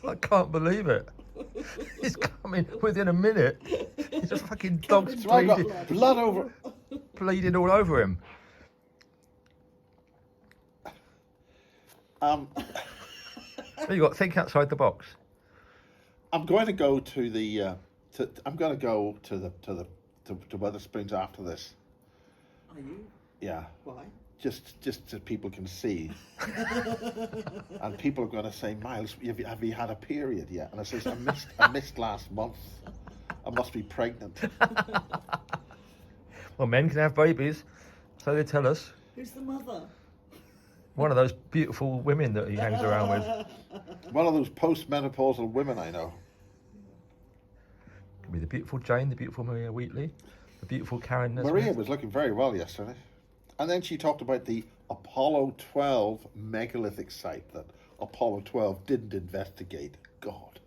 I can't believe it. He's coming within a minute. He's a fucking dog's So I got blood over. bleeding all over him. You got to think outside the box. I'm going to go to the. I'm going to go to Wetherspoons after this. Are you? Yeah. Why? Just so people can see. And people are going to say, Miles, have you had a period yet? And I says, I missed last month. I must be pregnant. Well, men can have babies, so they tell us. Who's the mother? One of those beautiful women that he hangs around with. One of those post-menopausal women I know. Could be the beautiful Jane, the beautiful Maria Wheatley, the beautiful Karen Nesmith. Maria was looking very well yesterday. And then she talked about the Apollo 12 megalithic site that Apollo 12 didn't investigate. God.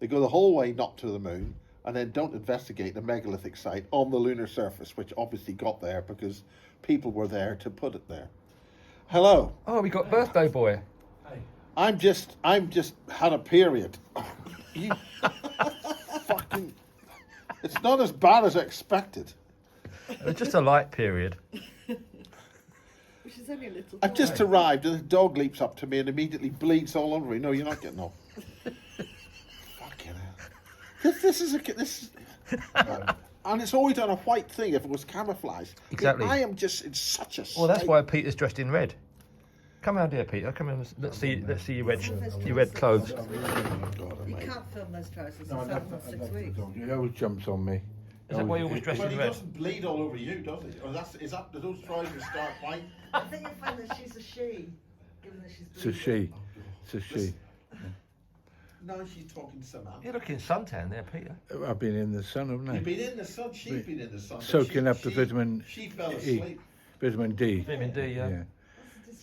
They go the whole way not to the moon and then don't investigate the megalithic site on the lunar surface, which obviously got there because people were there to put it there. Hello. Oh, we got birthday boy. Hey. I'm just had a period. Fucking, it's not as bad as I expected. It's just a light period. Which is only a little. I've just arrived and the dog leaps up to me and immediately bleeds all over me. No, you're not getting off. Fucking hell. This is and it's always on a white thing if it was camouflage. Exactly. I am just in such a state. Well, that's why Peter's dressed in red. Come round here, Peter. Come in. Let's see your red clothes. You can't film those trousers. It's out for 6 weeks. He always jumps on me. Is that why you always dress But in he red? doesn't bleed all over you, does he? Or do those trousers start white? I think you'll find that she's a she, given that she's It's a she. It's a she. No, she's talking to Samantha. You're looking suntan there, Peter. I've been in the sun, haven't I? You've been in the sun, she's been in the sun. but Soaking up the vitamin She fell E. asleep. Vitamin D. Vitamin D, yeah. Yeah.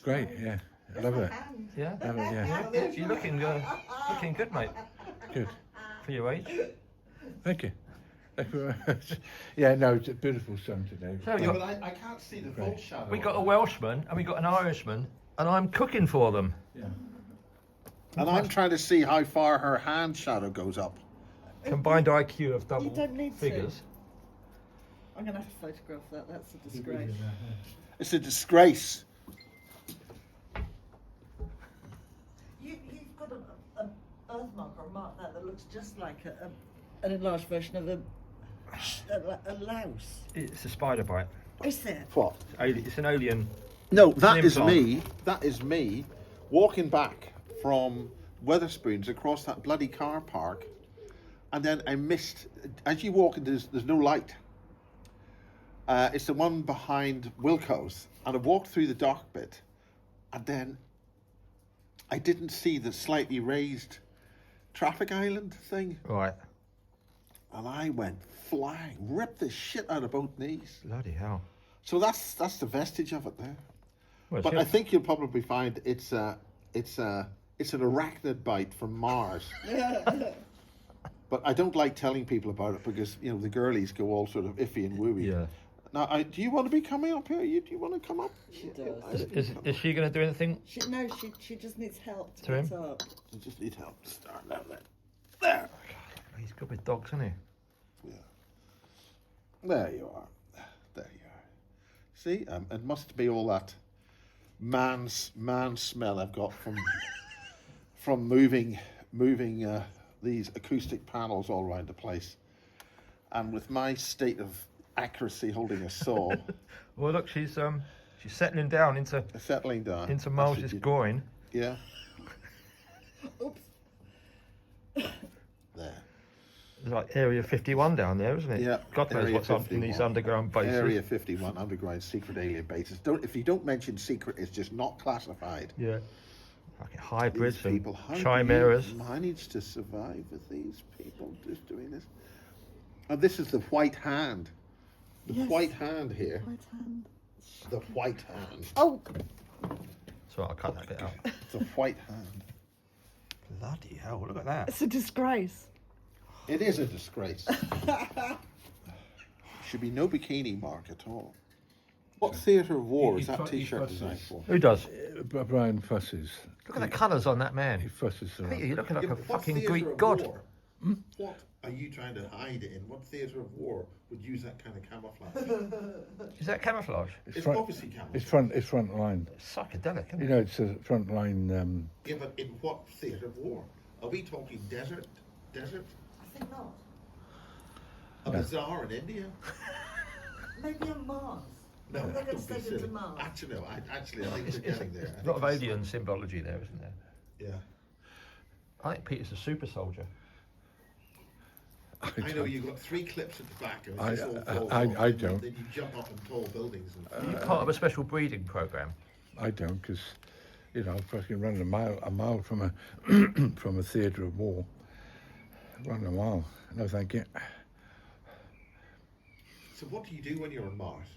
Great, yeah. I love it. Yeah? Love it, yeah. You're looking good, mate, Good. for your age. Thank you. Thank you very much. Yeah, no, it's a beautiful sun today. So Yeah, but I can't see the full shadow. we got a Welshman and we got an Irishman, and I'm cooking for them. Yeah. And I'm trying to see how far her hand shadow goes up. Combined IQ of You double don't need to. figures. I'm going to have to photograph that. That's a disgrace. It's a disgrace. You've got an earthmark or a mark there that looks just like an enlarged version of a louse. It's a spider bite. Is there? What? It's an alien. No, that An is implant. me. That is me walking back from Wetherspoons across that bloody car park, and then I missed. As you walk, there's no light. It's the one behind Wilco's, and I walked through the dark bit, and then I didn't see the slightly raised traffic island thing, Right. and I went flying, ripped the shit out of both knees. Bloody hell. So that's the vestige of it there. Well, But I think you'll probably find it's an arachnid bite from Mars. But I don't like telling people about it because the girlies go all sort of iffy and wooey. Yeah. Now, do you want to be coming up here? Do you want to come up? She does. Is she going to do anything? She just needs help to To him? get up. You just need help to start down there. There. He's good with dogs, isn't he? Yeah. There you are. There you are. See, it must be all that man smell I've got from moving these acoustic panels all around the place, and with my state of accuracy holding a saw. Well, look, she's settling down into Settling down. into That's Miles's what you- groin. Yeah. Oops. There. There's like Area 51 down there, isn't it? Yeah. God knows Area what's on in 51. these underground bases. Area 51 underground secret alien bases. If you don't mention secret, it's just not classified. Yeah. Like hybrids These and people, how do chimeras. you manage to survive with these people just doing this? And this is the white hand. The Yes. white hand here. Right hand. The white hand. Oh, So I'll cut that bit out. The white hand. Bloody hell, look at that. it's a disgrace. It is a disgrace. Should be no bikini mark at all. What theatre of war is that he T-shirt fusses. designed for? Who does? Brian Fusses. Look at the colours on that He man. fusses around. Peter, you're looking like Yeah, a but what fucking theatre Greek of god. war- What are you trying to hide it in? What theatre of war would use that kind of camouflage? Is that camouflage? It's obviously camouflage. It's front line. It's psychedelic, isn't You it? know, it's a front line. Yeah, but in what theatre of war? Are we talking desert? Desert? I think not. A bazaar in India? Maybe on Mars. No, They're going to don't be take him to silly. Mars. Actually, no. I think It's, they're getting there. a lot of alien symbology there, isn't there? Yeah. I think Peter's a super soldier. I know you've got 3 clips at the back and I- it just all falls I- off. I Then don't. Then you jump up in tall buildings. And You're part of a special breeding program. I don't, because you know, fucking running a mile from a from a theatre of war. Run a mile. No, thank you. So what do you do when you're on Mars?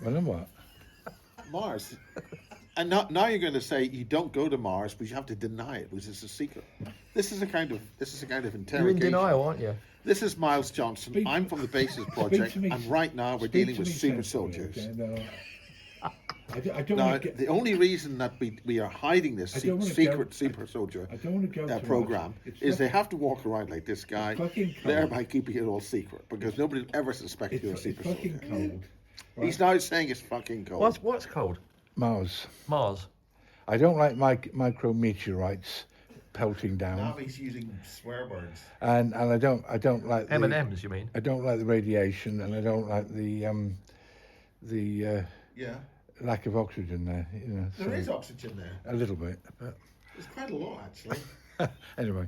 Well, then what? Mars. And now you're going to say you don't go to Mars, but you have to deny it, which is a secret. This is a kind of interrogation. You're in denial, aren't you? This is Miles Johnston. Speak- I'm from the Bases Project, to me- and right now we're Speak dealing to with me super sensibly, soldiers. okay? No, I don't Now, want to get. the only reason that we are hiding this I don't wanna secret go- super soldier I don't want to go too much. program It's is not- they have to walk around like this guy, fucking cold. thereby keeping it all secret, because nobody will ever suspect It's, you're a it's super fucking soldier. cold. He's now saying it's fucking cold. What's called? Mars. Mars. I don't like micrometeorites pelting Now down, he's using swear words. and I don't like the, M&M's, you mean? I don't like the radiation, and I don't like the Yeah, lack of oxygen there. You know, there is oxygen there. a little bit. But There's quite a lot actually. anyway,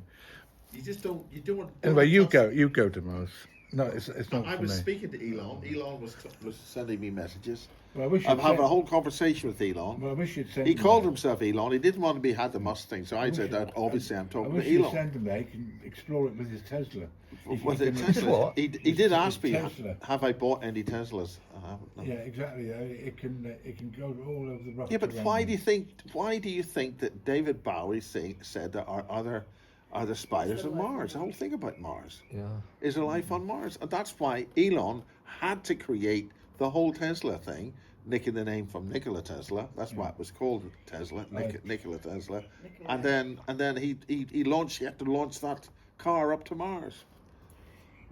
You just don't. You don't. anyway, you trust- go to Mars. No, it's not I for was me. speaking to Elon. Elon was sending me messages. Well, I wish I'm you'd having send- a whole conversation with Elon. Well, I wish you'd send He them called there. himself Elon. He didn't want to be had the Mustang, so I wish said you- that obviously I'm I talking wish to you'd Elon. send him there. He can explore it with his Tesla. Was it can- Tesla? What? He His- did his ask me, Tesla. have I bought any Teslas? I haven't. No. Yeah, exactly. It can go all over the rock. Yeah, but why do you think that David Bowie said there are the spiders of Mars? The whole thing about Mars. Yeah. Is there life on Mars? And that's why Elon had to create the whole Tesla thing, nicking the name from Nikola Tesla. That's why it was called Tesla, Right. Nikola Tesla. Nikolai. And then he had to launch that car up to Mars.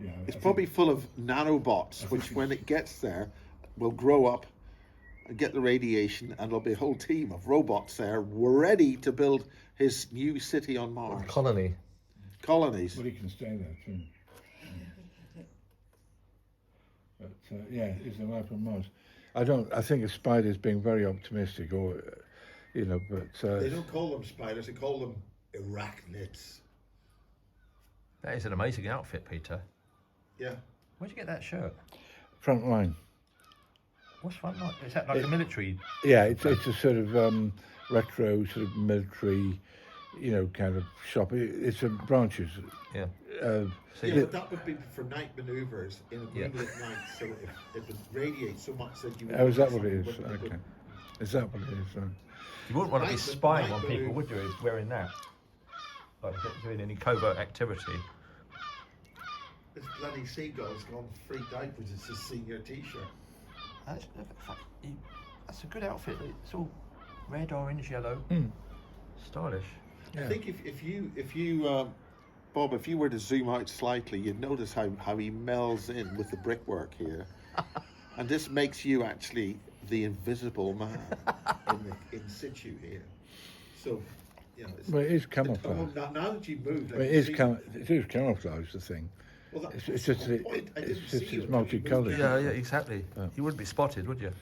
Yeah, It's I probably think- full of nanobots, think which when it gets there, will grow up and get the radiation, and there'll be a whole team of robots there ready to build his new city on Mars. Colony. Colonies. Well, he can stay there too. But yeah, is there life on Mars? I think a spider's being very optimistic, or you know, but They don't call them spiders, they call them arachnids. That is an amazing outfit, Peter. Yeah. Where'd you get that shirt? front line. What's front line? Is that like a military? Yeah, it's a sort of retro, sort of military, you know, kind of shop. It's a branches. Yeah. Yeah, See, but that would be for night manoeuvres in a Yeah. moonlit night, so it would radiate so much that you would. Oh, is that what it is? wouldn't be Okay. good. Is that what it is? you wouldn't want to be Night- spying night on people, would you, wearing that? Like doing any covert activity. This bloody seagull's gone freaked out because it's his senior T-shirt. That's a good outfit. It's all red, orange, yellow. Stylish. I think if you Bob, if you were to zoom out slightly, you'd notice how he melds in with the brickwork here, and this makes you actually the invisible man in situ here. So, you know, Well, it is camouflage. now that you've moved, Well, it is camouflage, the thing. Well, It's just that it's multicolored. Yeah, exactly. You wouldn't be spotted, would you?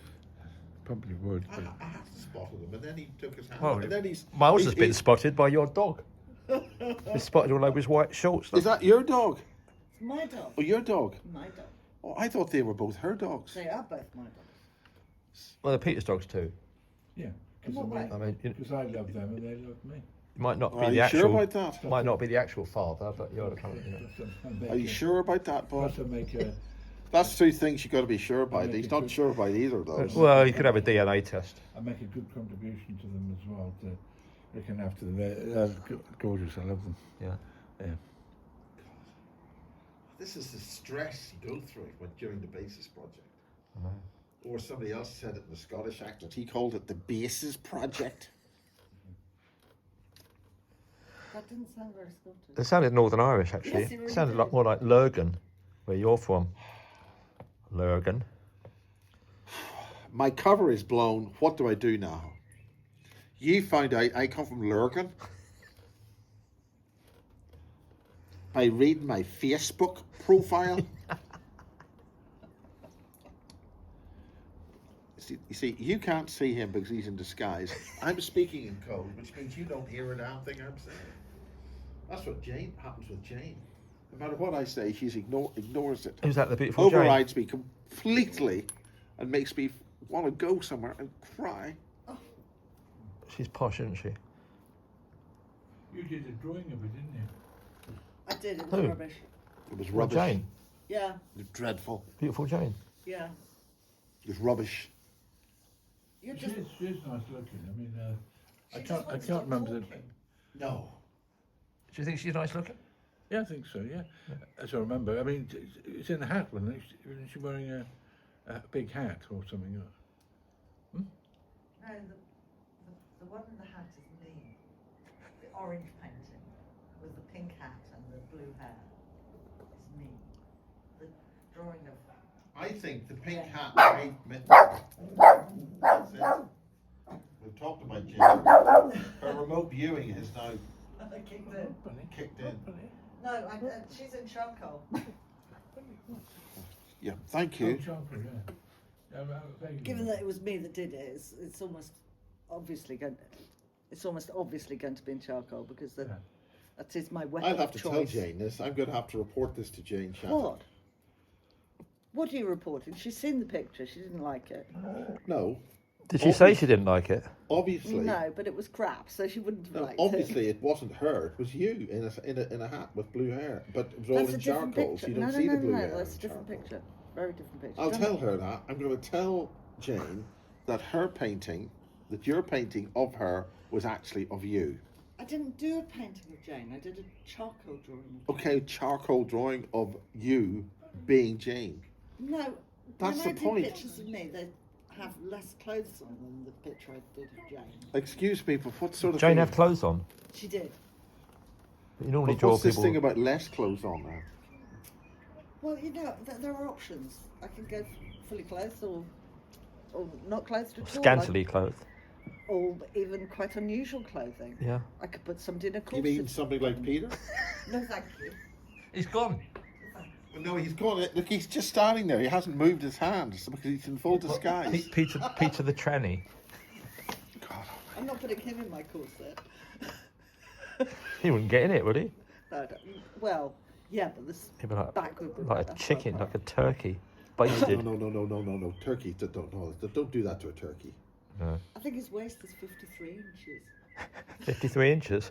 Probably would. I have to spot him, and then he took his hand. Well, and then he's Miles he's- has been he's- spotted by your dog. He's spotted all over his white shorts. Is that your dog? It's my dog. Oh, your dog? My dog. Oh, I thought they were both her dogs. They are both my dogs. Well, they're Peter's dogs too. Yeah, In what way? I mean, you because I love them and they love me. might not be Are the you actual. sure about that? Might not be the actual father, but you're the kind of, you know. Are you sure about that, Bob? Plus, I make a. That's two things you got to be sure about. make He's a not good- sure about either of those. Well, you could have a DNA test. I make a good contribution to them as well to looking after them. They're gorgeous. I love them. Yeah. Yeah. This is the stress you go through during the Bases project. Or somebody else said it in the Scottish accent. He called it the Bases project. That didn't sound very Scottish. It sounded Northern Irish, actually. Yes, it really sounded did. like more like Lurgan, where you're from. Lurgan. My cover is blown. What do I do now? You found out I come from Lurgan by reading my Facebook profile. You see, you can't see him because he's in disguise. I'm speaking in code, which means you don't hear a damn thing I'm saying. That's what Jane happens with Jane. No matter what I say, she ignores it. Is that the beautiful Jane? Overrides me completely and makes me want to go somewhere and cry. She's posh, isn't she? You did a drawing of it, didn't you? I did, it was Who? rubbish. It was Well, rubbish. Jane. Yeah, It was dreadful. Beautiful Jane. yeah. It was rubbish. You're She just... is nice looking. I mean, I She just can't wants can't to remember the. talking. No. Do you think she's nice looking? Yeah, I think so. Yeah, as I remember. I mean, it's in the hat, wasn't it? Isn't she wearing a big hat or something? No, the one in the hat is me. The orange painting with the pink hat and the blue hair is me. The drawing of... I think the pink hat made me. That's it. We've talked about Jane. Her remote viewing is now kicked in. kicked in. No, she's in charcoal. Yeah, thank you. Given that it was me that did it, it's almost obviously going to be in charcoal because that is my weapon I'll have of to choice. tell Jane this. I'm going to have to report this to Jane Shattuck. What? What are you reporting? She's seen the picture. She didn't like it. No. Did she say she didn't like it? Obviously. No, but it was crap, so she wouldn't have No, liked obviously it wasn't her. It was you in a hat with blue hair, but it was all That's in a different charcoal, picture. so you don't No, see no, the blue no, hair. that's a in different charcoal. picture. Very different picture. I'll Don't- tell her that. I'm going to tell Jane that her painting, that your painting of her was actually of you. I didn't do a painting of Jane. I did a charcoal drawing of Okay, charcoal drawing of you being Jane. No, That's when the I point. do pictures of me, they have less clothes on than the picture I did of Jane. Excuse me, but what sort of Jane thing? have clothes on. She did. But you normally But draw what's this people. thing about less clothes on now? Well, you know, there are options. I can go fully clothed or not clothed at all. Scantily clothed. Or even quite unusual clothing. Yeah. I could put somebody in a You corset. mean somebody like Peter? No, thank you. He's gone. Well, no, he's gone. Look, he's just standing there. He hasn't moved his hands because he's in full disguise. Peter the tranny. God, I'm not putting him in my corset. He wouldn't get in it, would he? No, I don't- well, yeah, but this He'd be like, back would be like a that chicken, far like a apart. turkey, basted. no. Turkey, don't do that to a turkey. No. I think his waist is 53 inches. 53 inches.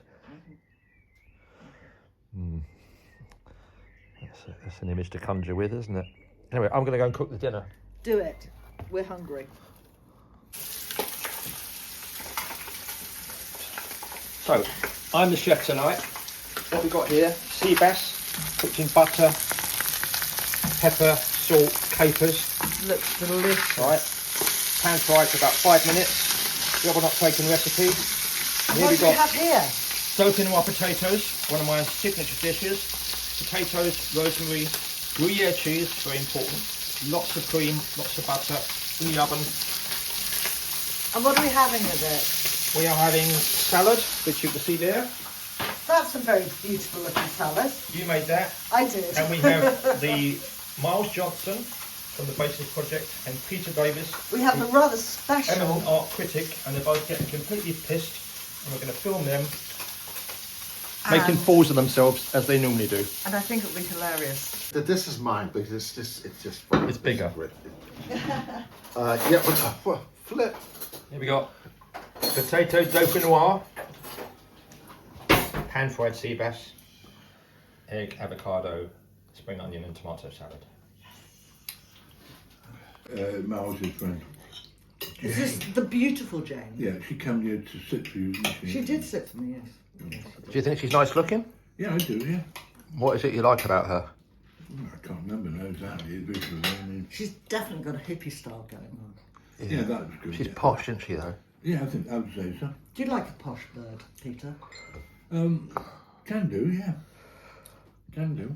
That's an image to conjure with, isn't it? Anyway, I'm going to go and cook the dinner. Do it. We're hungry. So, I'm the chef tonight. What we got here, sea bass, cooked in butter, pepper, salt, capers. Looks delicious. Right, pan fried for about 5 minutes. The other not taken recipe. And here What we do we got have here? Dauphinoise potatoes, one of my signature dishes. Potatoes, rosemary, Gruyere cheese, very important. Lots of cream, lots of butter in the oven. And what are we having with it? We are having salad, which you can see there. That's a very beautiful looking salad. You made that. I did. And we have the Miles Johnston from the Devizes project and Peter Davies, We have the rather special. eminent art critic, and they're both getting completely pissed. And we're going to film them making fools of themselves as they normally do. And I think it'll be hilarious. This is mine because it's just. It's bigger. Great. Yeah, but flip. Here we got potato dauphinoise, pan fried sea bass, egg, avocado, spring onion and tomato salad. Miles' friend. Is this the beautiful Jane? Yeah, she came here to sit for you. didn't She did sit for me, yes. Do you think she's nice looking? Yeah, I do, yeah. What is it you like about her? I can't remember now exactly. I mean, She's definitely got a hippie style going on. yeah, that was good. She's yeah. posh, isn't she, though? Yeah, I would say so. Do you like a posh bird, Peter? Can do, yeah. Can do.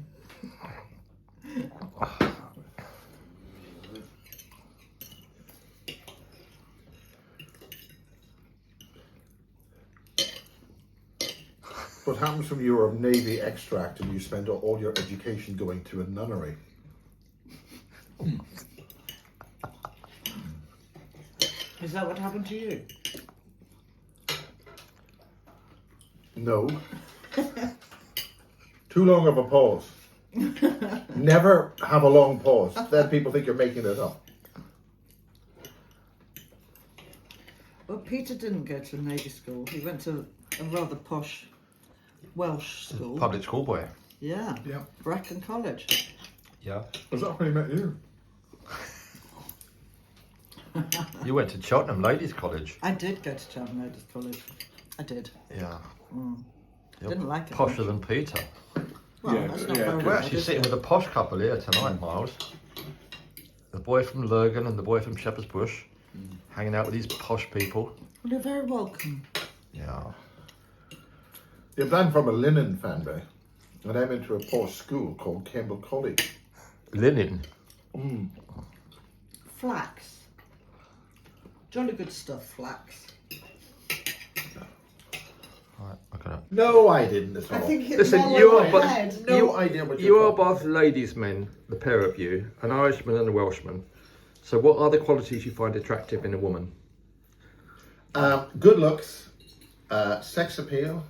What happens when you're of Navy extract and you spend all your education going to a nunnery? Is that what happened to you? No. Too long of a pause. Never have a long pause. Then people think you're making it up. Well, Peter didn't go to a Navy school. He went to a rather posh Welsh school. Public school boy. Yeah. Yeah. Brecon College. Yeah. Was that when he met you? You went to Cheltenham Ladies College. I did go to Cheltenham Ladies College. I did. Yeah. You're Didn't like it posher much. than Peter. Well, Yeah, that's not yeah, very We're well, actually is sitting it? with a posh couple here tonight, Miles. The boy from Lurgan and the boy from Shepherd's Bush, hanging out with these posh people. Well, you're very welcome. Yeah. Yeah, I'm from a linen family, and I went to a posh school called Campbell College. Linen. Flax. Jolly good stuff, flax. Right, okay. No, I didn't at all. I think it's Listen, well you on are my but head. No idea what you you're are talking both ladies' men, the pair of you, an Irishman and a Welshman. So what are the qualities you find attractive in a woman? Good looks, sex appeal,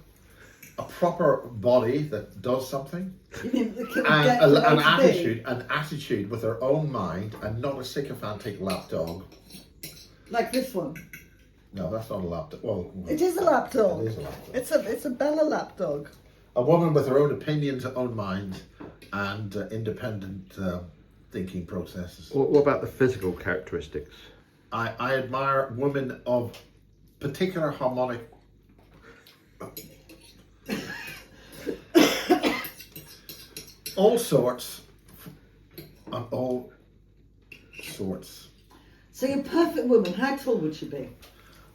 a proper body that does something, You mean the kid and get to an be? attitude with her own mind, and not a sycophantic lapdog. Like this one. No, that's not a lapdog. Well, It is a lapdog. It is a lapdog. It's a Bella lapdog. A woman with her own opinions, her own mind, and independent thinking processes. What about the physical characteristics? I admire women of particular harmonic. All sorts, and all sorts. So your perfect woman, how tall would she be?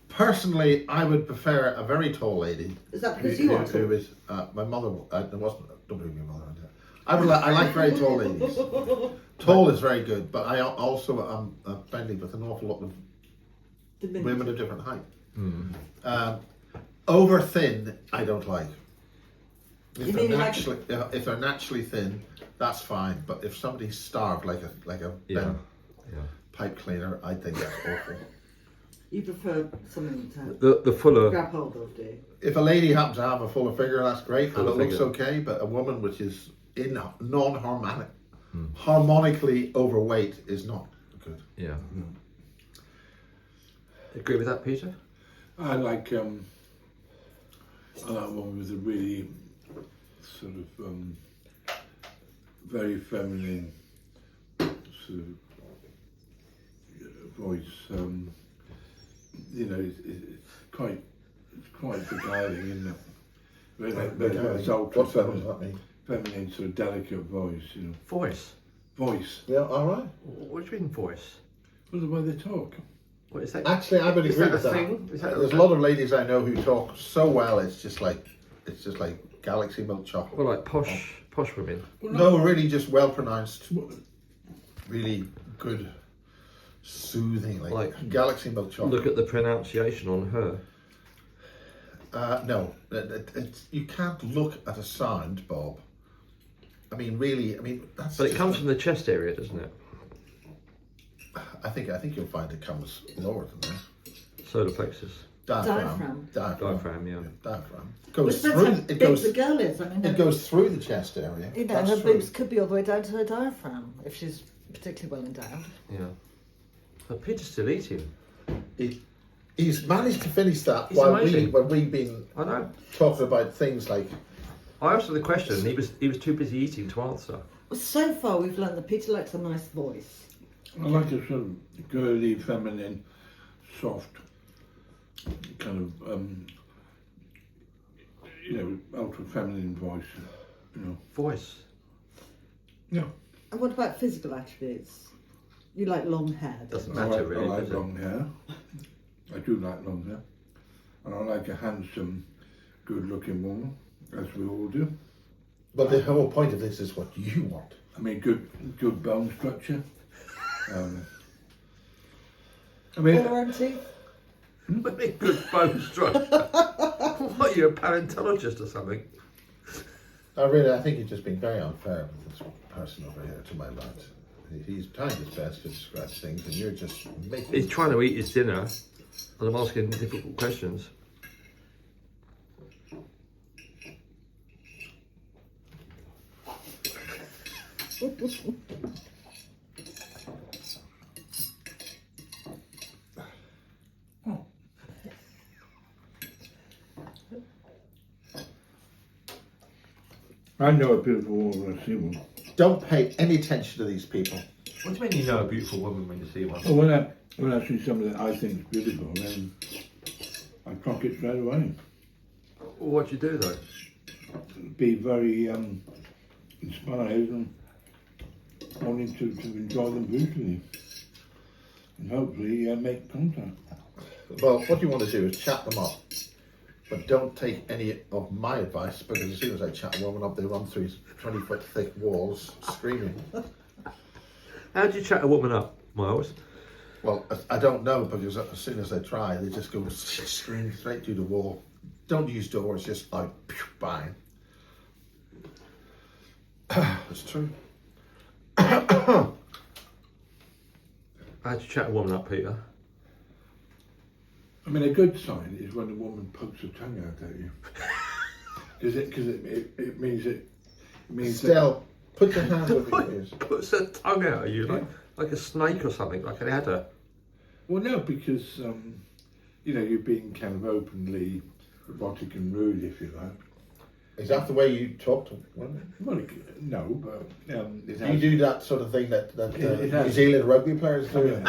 Personally, I would prefer a very tall lady. Is that because you are Who tall? is my mother? There wasn't. Don't believe my mother. I like very tall ladies. Tall is very good, but I also am friendly with an awful lot of women of different height. Over thin, I don't like. You mean like- If they're naturally thin, that's fine. But if somebody's starved like a Yeah. bent Yeah. pipe cleaner, I think that's awful. You prefer something to The fuller. grab hold of, do you? If a lady happens to have a fuller figure, that's great, and Fuller it looks figure. okay. But a woman which is harmonically overweight is not good. Yeah. Agree with that, Peter? I like one with a really sort of very feminine sort of voice. You know, it's quite beguiling, isn't it? It's ultra What does that mean? feminine, sort of delicate voice. You know, Voice. voice. Yeah, all right. What do you mean voice? Well, the way they talk. What is that? Actually, I would Is agree that with a that. thing? Is that There's a lot of ladies I know who talk so well. It's just like galaxy milk chocolate. Well, like posh women. No, really, just well pronounced, really good, soothing, like galaxy milk chocolate. Look at the pronunciation on her. No, you can't look at a sound, Bob. I mean, really, that's. But it just comes from the chest area, doesn't it? I think you'll find it comes lower than that. Solar plexus. Diaphragm. Diaphragm, yeah. Diaphragm. Well, Goes depends through. how It big goes. the girl is. I mean, It goes through the chest area. you know, That's her true. boobs could be all the way down to her diaphragm if she's particularly well endowed. Yeah. But Peter's still eating. He's managed to finish that He's while amazing. we've been I know. talking about things like. I asked him the question and he was too busy eating to answer. Well, so far we've learned that Peter likes a nice voice. I like a sort of girly, feminine, soft, kind of, ultra feminine voice. You know. Voice. Yeah. And what about physical attributes? You like long hair, don't Doesn't you? I matter like, really, I like does it? long hair. I do like long hair. And I like a handsome, good-looking woman. As we all do. But the whole point of this is what you want. I mean, good bone structure. I mean, All around teeth. What a good bone structure. What, are you a paleontologist or something? I think you've just been very unfair with this person over here to my right. He's trying his best to describe things, and you're just making. He's trying to eat his dinner, and I'm asking difficult questions. I know a beautiful woman when I see one. Don't pay any attention to these people. What do you mean you know a beautiful woman when you see one? Well, when I see something that I think is beautiful, then I clock it straight away. Well, what do you do though? Be very inspired and wanting to enjoy them beautifully. And hopefully make contact. Well, what you want to do is chat them up. But don't take any of my advice, because as soon as I chat a woman up, they run through 20-foot thick walls screaming. How do you chat a woman up, Miles? Well, I don't know, because as soon as they try, they just go screaming straight through the wall. Don't use doors, just like bang. It's true. How do you chat a woman up, Peter? I mean, a good sign is when a woman pokes her tongue out at you. Because it means Estelle, put your hand over your ears. Puts her tongue out at you like a snake or something, like an adder. Well, no, because you're being kind of openly robotic and rude, if you like. Is that the way you talk to women? Well, no, but You do that sort of thing that It New has. Zealand rugby players do.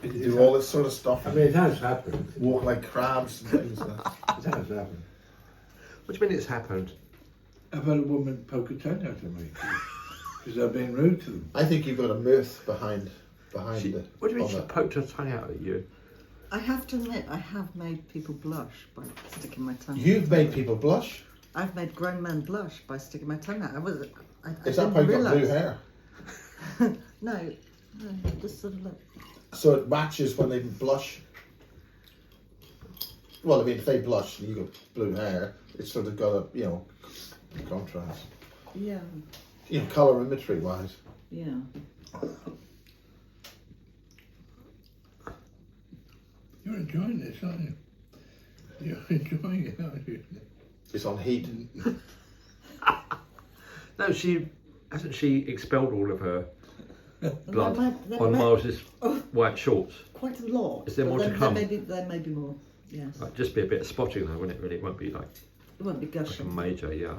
It Do all this sort of stuff. I mean, it has happened. Walk like crabs and things like that. It has happened. What do you mean it's happened? I've had a woman poke a tongue out at me because I've been rude to them. I think you've got a myth behind What do you mean on she that. poked her tongue out at you? I have to admit, I have made people blush by sticking my tongue. You've made people blush. I've made grown men blush by sticking my tongue out. I Is that why didn't you've got blue realise. hair? No, just sort of like. So it matches when they blush. Well, I mean, if they blush and you got blue hair, it's sort of got a, contrast. Yeah, Colorimetry wise. yeah. You're enjoying this, aren't you? You're enjoying it, aren't you? It's on heat. No, hasn't she expelled all of her blood There on might- Miles's white shorts? Quite a lot. Is there more But to then come? There may be more. Yes, Like, just be a bit of spotting though, wouldn't it? Really, it won't be like it won't be a gushing. major, yeah.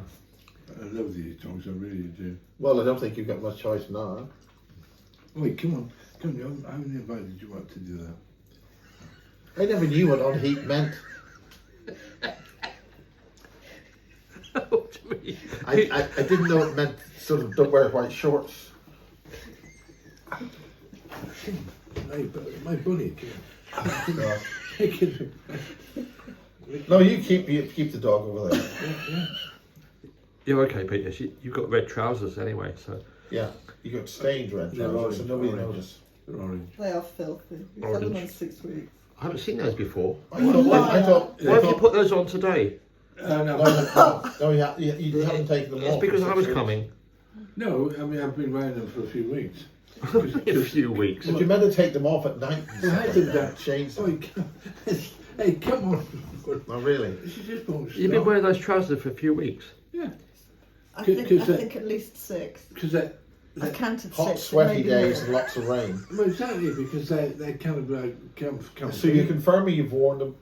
I love these dogs, I really do. Well, I don't think you've got much choice now. Wait, come on, I haven't invited you up to do that. I never knew what on heat meant. What do you mean? I didn't know it meant sort of don't wear white shorts. My bunny, No, you keep the dog over there. yeah. You're okay, Peter. You've got red trousers anyway, so. Yeah, you got stained red They're trousers, so orange, nobody orange. noticed. They're orange. They are filthy. We've had them on 6 weeks. I haven't seen those before. I thought. Why have you put those on today? No, you haven't taken them It's off. because for I 6 was weeks. coming. No, I mean, I've been wearing them for a few weeks. In a few weeks. But you meant to take them off at night and Well, I stuff did like that. change Oh, them. hey, come on. Oh, really? She just won't stop. You've been wearing those trousers for a few weeks. Yeah, I Cause think at least 6. because they I counted 6. Hot, it sweaty may be days more. and lots of rain. well, exactly because they kind of like come. So you're confirming you've worn them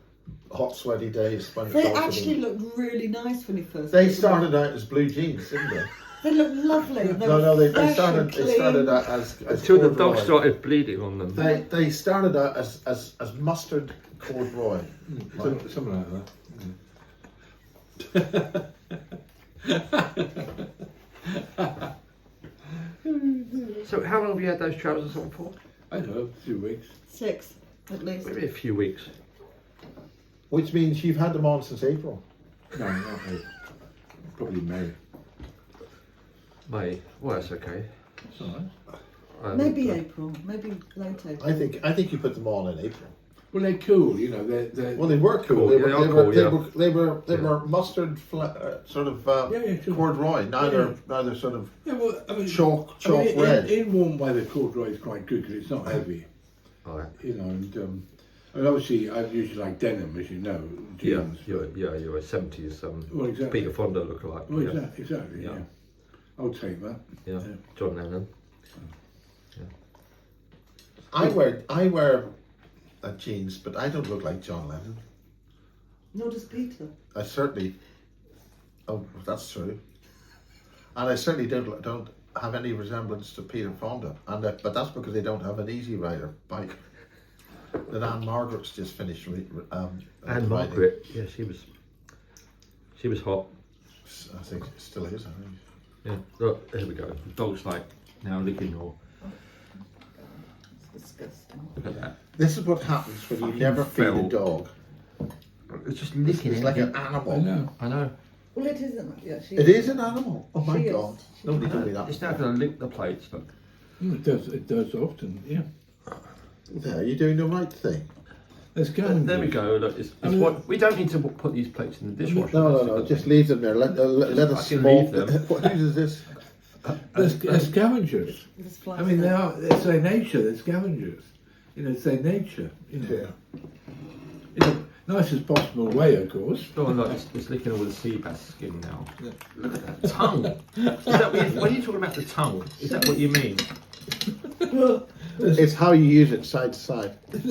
hot, sweaty days when it's They also actually been- looked really nice when you first. They put them on. started out as blue jeans, didn't they? They look lovely. No, they fresh started. and They started clean. out as Until the dog corduroy. started bleeding on them. They started out as mustard corduroy. Something like that. So how long have you had those trousers on for? I don't know, 2 weeks. 6 at least. Maybe a few weeks. Which means you've had them on since April. No, not me. Probably May. May. Well, that's okay. That's all right. Maybe April, maybe late April. I think you put them on in April. Well, they're cool, you know. They're Well, they were cool. Cool, They yeah, were, they are they, cool, were, yeah. they Yeah. were mustard, sort of sure. corduroy. Now they're sort of Yeah, well, I mean, chalk I mean, red. In warm weather, corduroy is quite good because it's not heavy, Alright. you know. And obviously, I usually like denim, as you know. Yeah, Jeans. you're a 70s Well, exactly. Peter Fonda lookalike. Well, yeah. exactly. Yeah. Yeah. I'll take that. Yeah. John Lennon. I wear jeans, but I don't look like John Lennon. Nor does Peter. I certainly. Oh, that's true. And I certainly don't have any resemblance to Peter Fonda, but that's because they don't have an Easy Rider bike that Anne Margaret's just finished. Anne riding. Margaret. Yeah, she was hot. I think it still is. I think. Yeah. Look, there we go. The dog's like now licking your. It's disgusting. Look at that. This is what happens when you Fucking never feed a fell. dog. It's just licking. It's like an I animal. know. I know. Well, it isn't. Yeah, she It is an animal. Oh my She is. God! Nobody told me that. It's now going to lick the plates. Look. It does often, yeah. There, you're doing the right thing. Let's go. There we go. Look, it's I mean, what we don't need to put these plates in the dishwasher. No, That's no, a no. good Just thing. leave them there. Let us fucking smoke. leave them. What is this? They're scavengers. It's flies I mean, there. it's their nature, they're scavengers. You know, it's their nature, you know. In the nicest possible way, of course. Oh, look, it's licking all the sea bass skin now. Look at that tongue. Is that what you, when you're talking about the tongue, is that what you mean? It's how you use it side to side. There's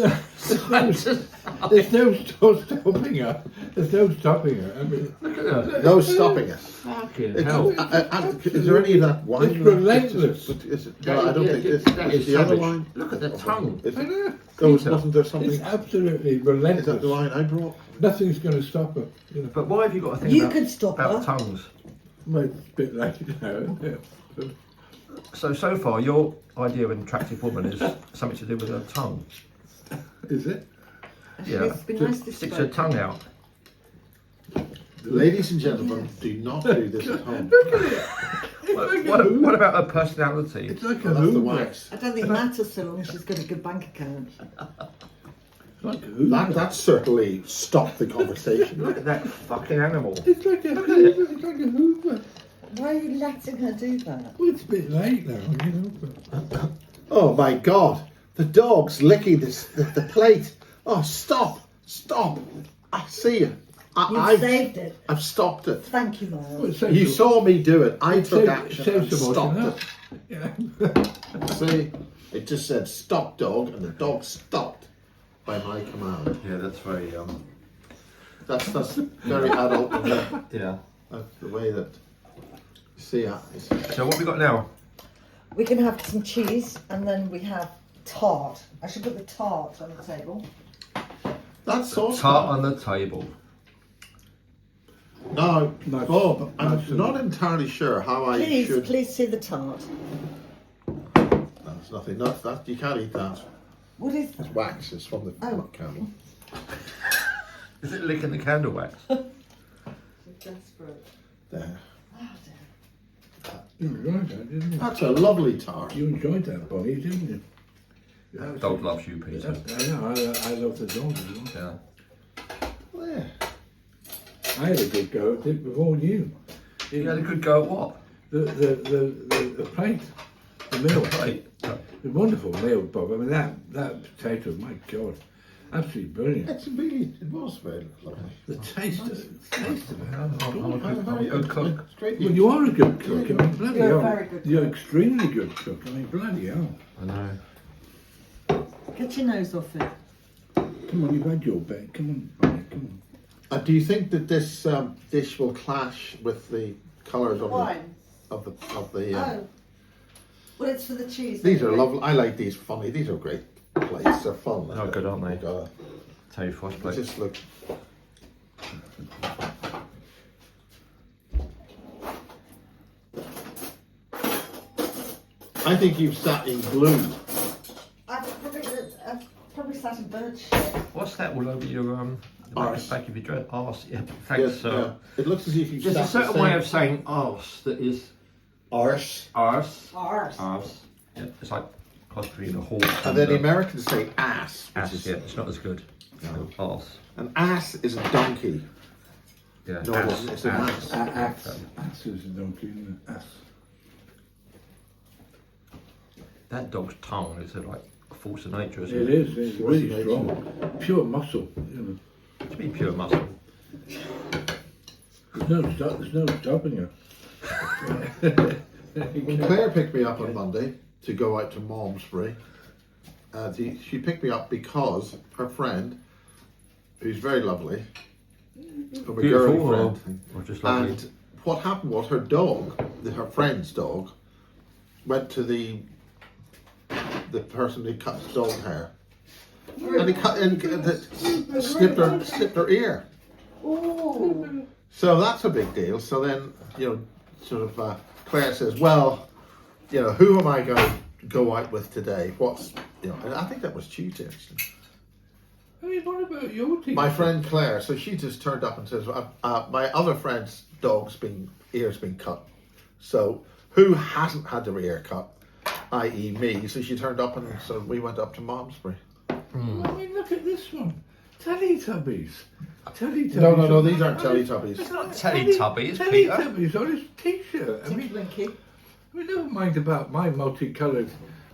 no stopping her. There's no stopping her. I mean, Look at that. No stopping it. Fucking It's, hell. is there any of that wine? It's relentless. Is it, well, I don't think it's that is the other savage. wine. Look at the tongue. Is I it, know. wasn't there something? It's absolutely Is that the relentless. wine I brought? Nothing's going to stop her. You know. But why have you got to think You about, could stop about her. tongues? Well, it's a bit late now, isn't it? So far, your idea of an attractive woman is something to do with her tongue. Is it? Yeah. It's been nice to Sticks her tongue out. Ladies and gentlemen, do not do this at home. Look at it. It's like a What hoover. about her personality? It's like a That's the hoover. wax. I don't think it matters so long as she's got a good bank account. It's like a hoover. That certainly stopped the conversation. Look at that fucking animal. It's like a hoover. It's like a hoover. Why are you letting her do that? Well, it's a bit late now, you know. But Oh my God! The dog's licking the plate. Oh, stop! I see you. You've saved it. I've stopped it. Thank you, well, Miles. it saves You some- saw me do it. I it took saves- action saves and some stopped washing it. up. Yeah. See, it just said stop, dog, and the dog stopped by my command. Yeah, that's very That's very adult of me. yeah. That's the way that. See, So what we got now? We can have some cheese and then we have tart. I should put the tart on the table. that's sauce. Tart on the table. Now, Nice. Bob, I'm Nice. not entirely sure how I should. Please see the tart. That's nothing. That you can't eat that. What is It's that? wax. It's from the Oh. candle. Is it licking the candle wax? Desperate. There. You enjoyed that, didn't you? That's a lovely tart. You enjoyed that, Bonnie, didn't you? Yeah, Dog loves you, Peter. I know, I love the dog as well. Yeah. There. I had a good go at it before you. You had a good go at what? The plate, the meal. Right. The wonderful meal, Bob. I mean, that potato, my God, absolutely brilliant. It was very lovely. The taste of it. I'm a good cook. Straight Well, you are a good cook. I mean, bloody You're a hell. very good You're cook. extremely good cook. I mean, bloody hell. I know. Get your nose off it. Come on, you've had your bit. Come on, Bonnie, come on. Do you think that this dish will clash with the colours of Wine. the Oh. Well, it's for the cheese. These are anyway. lovely. I like these. Funny. These are great plates. They're fun. Oh, good, aren't they? Uh, Tell you first they plate. just look. I think you've sat in glue. I've probably sat in bird shit. What's that all over your Arse. back of your dress. Arse. Yeah. Thanks. Yeah. It looks as if you. There's a certain way of saying arse that is arse. arse. Arse. Arse. Yeah. It's like between a horse And then the Americans say ass. Which ass. is, Yeah. It's not as good. No. Arse. An ass is a donkey. Yeah. No, ass. it's an ass. Ass is a donkey, isn't it? Ass. That dog's tongue is like a force of nature, isn't It it? is. It's really strong. Pure muscle. You It's been pure muscle. When Claire picked me up on Monday to go out to Malmesbury, she picked me up because her friend, who's very lovely, from a girly friend, or just lovely. and what happened was her dog, her friend's dog, went to the person who cut the dog hair, and he cut and snipped her ear. Ooh. So that's a big deal. So then, Claire says, well, who am I going to go out with today? And I think that was Tuesday, actually. I mean, what about your team? My friend Claire, so she just turned up and says, my other friend's ear's been cut. So who hasn't had their ear cut, i.e. me? So she turned up and so we went up to Malmesbury. I mean, look at this one. Teletubbies. Teletubbies. No, these aren't Teletubbies. It's not Teletubbies, Peter. Teletubbies on his t-shirt. I mean, never mind about my multicoloured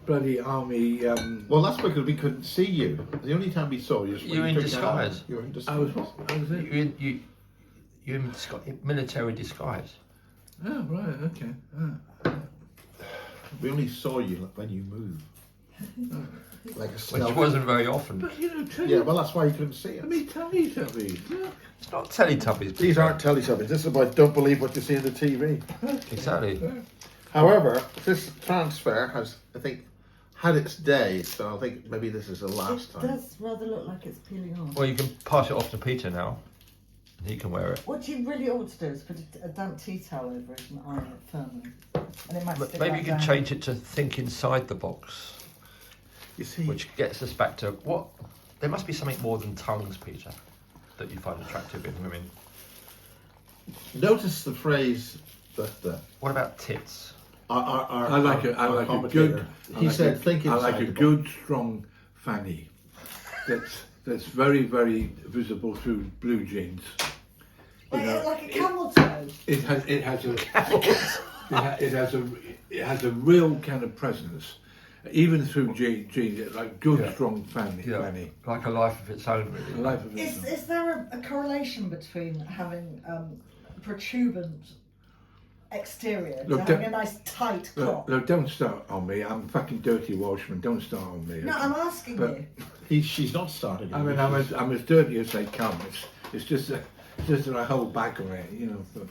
bloody army. Well, that's because we couldn't see you. The only time we saw you was when You were in took your hat off. disguise. You were in disguise. I was what? I was it? You're in military disguise. Oh, right, okay. We only saw you when you moved. Like a Which stealth. wasn't very often. But, Yeah, well, that's why you couldn't see I it. mean, Teletubbies. Look. It's not Teletubbies. These aren't Teletubbies. This is about don't believe what you see on the TV. Exactly. However, this transfer has, I think, had its day, so I think maybe this is the last It time. does rather look like it's peeling off. Well, you can pass it off to Peter now. He can wear it. What you really ought to do is put a damp tea towel over it and iron it firmly. And it might stick Maybe right you can down. change it to think inside the box, You see, which gets us back to what? There must be something more than tongues, Peter, that you find attractive in women. notice the phrase that What about tits? I like a commentator, he said, think I inside like a the box. good, strong fanny. That's very, very visible through blue jeans. Like a camel toe. It has a real kind of presence, even through jeans. Like good, Yeah. strong fanny. Like a life of its own, A really. life of its own. Is there a correlation between having protuberant exterior to Look, having don't- a nice tight cock? Look, don't start on me. I'm a fucking dirty Welshman. Don't start on me. No, okay? I'm asking But- you. She's not starting. I mean, I'm as dirty as they come. It's just that I hold back on it, But,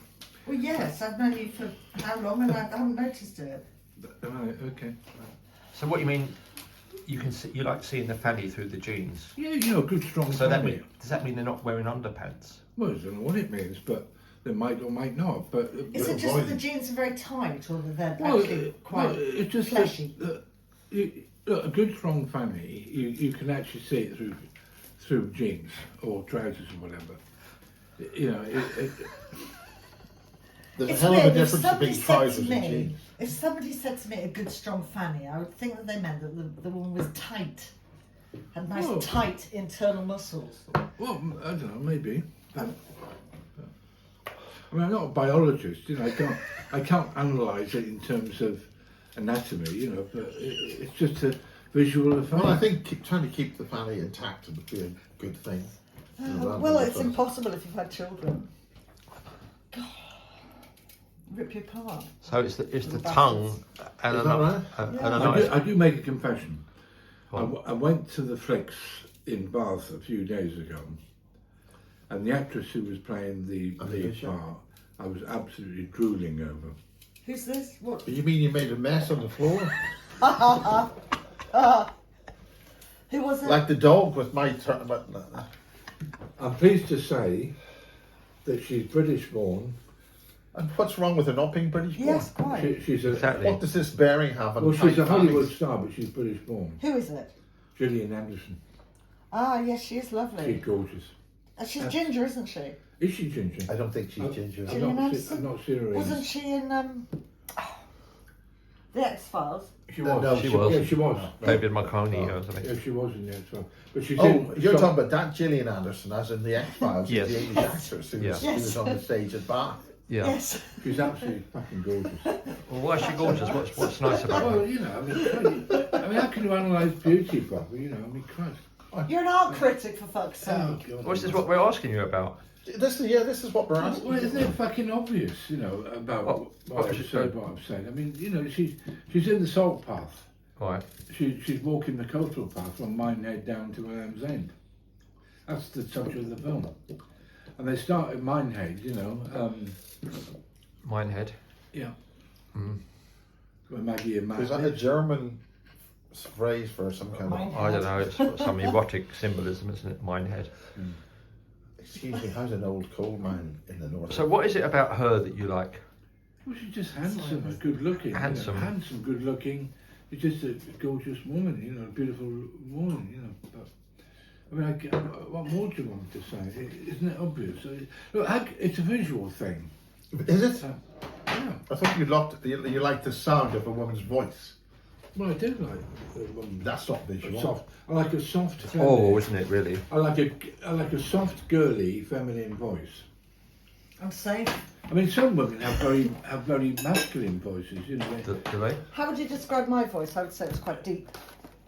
Well, yes, I've known you for how long and I haven't noticed it. right, okay. So what you mean? You can see, you like seeing the fanny through the jeans. Yeah, good, strong So that fanny. does that mean they're not wearing underpants? Well, I don't know what it means, but they might or might not. But Is it just that the jeans are very tight or that they're well, actually quite it's just fleshy? look, a good strong fanny, you can actually see it through jeans or trousers or whatever. There's a It's hell of a weird, if difference somebody between said to trousers and me, jeans. if somebody said to me a good strong fanny, I would think that they meant that the woman was tight, had nice Oh. tight internal muscles. Well, I don't know, maybe. But, I mean, I'm not a biologist, I can't analyse it in terms of anatomy, but it's just a visual effect. Well, I think trying to keep the fanny intact would be a good thing. Well, it's impossible if you've had children. God, rip you apart. So it's the Little tongue and Is a that right? and Yeah. a nice. I do make a confession. Go I went to the flicks in Bath a few days ago, and the actress who was playing the lead part, I was absolutely drooling over. Who's this? What? You mean you made a mess on the floor? Who was it? Like the dog with my turn. I'm pleased to say that she's British born. And what's wrong with her not being British born? Yes, quite. She's a Exactly. What does this bearing have on well, she's tight a Hollywood fannies? star, but she's British born. Who is it? Gillian Anderson. Ah, yes, she is She's lovely. gorgeous. And she's ginger, isn't she? Is she ginger? I don't think she's ginger. Gillian Anderson? I've not seen her in. Wasn't she in The X-Files? She No, was. no, she was. Yeah, she was. David Marconi or something. Yeah, she was in the X-Files. But she's Oh, in. you're so- talking about that Gillian Anderson, as in the X-Files, Yes. the English actress who, Yeah. was, who was on the stage at Bath. Yeah. Yes. She's absolutely fucking gorgeous. Well, why is she gorgeous? What's nice about Well, her? you know, how can you analyse beauty, Bob? You know, I mean, Christ. You're an art critic, for fuck's sake. Oh, God. Well, this is what we're asking you about. This is what we're asking. Well, isn't it fucking obvious, you know, about what I'm saying? I mean, you know, she's in the salt path. Right. She's walking the coastal path from Minehead down to Land's End. That's the subject of the film. And they start at Minehead, you know. Minehead. Yeah. Mm. Where Maggie and Matt. Is that a German phrase for some kind of... I don't know. It's got some erotic symbolism, isn't it? Minehead. Excuse me, how's an old coal mine in the north? So, what is it about her that you like? Well, she's just handsome and good looking. Handsome. You know, handsome, good looking. She's just a gorgeous woman, you know, a beautiful woman, you know. But, I mean, what more do you want me to say? Isn't it obvious? Look, it's a visual thing. Is it? Yeah. I thought you liked the sound of a woman's voice. Well, I do like the woman. That's not visual. Soft. I like a soft. Oh, isn't it really? I like a soft, girly, feminine voice. I'm safe. I mean, some women have very masculine voices, you know. Do they? How would you describe my voice? I would say it was quite deep.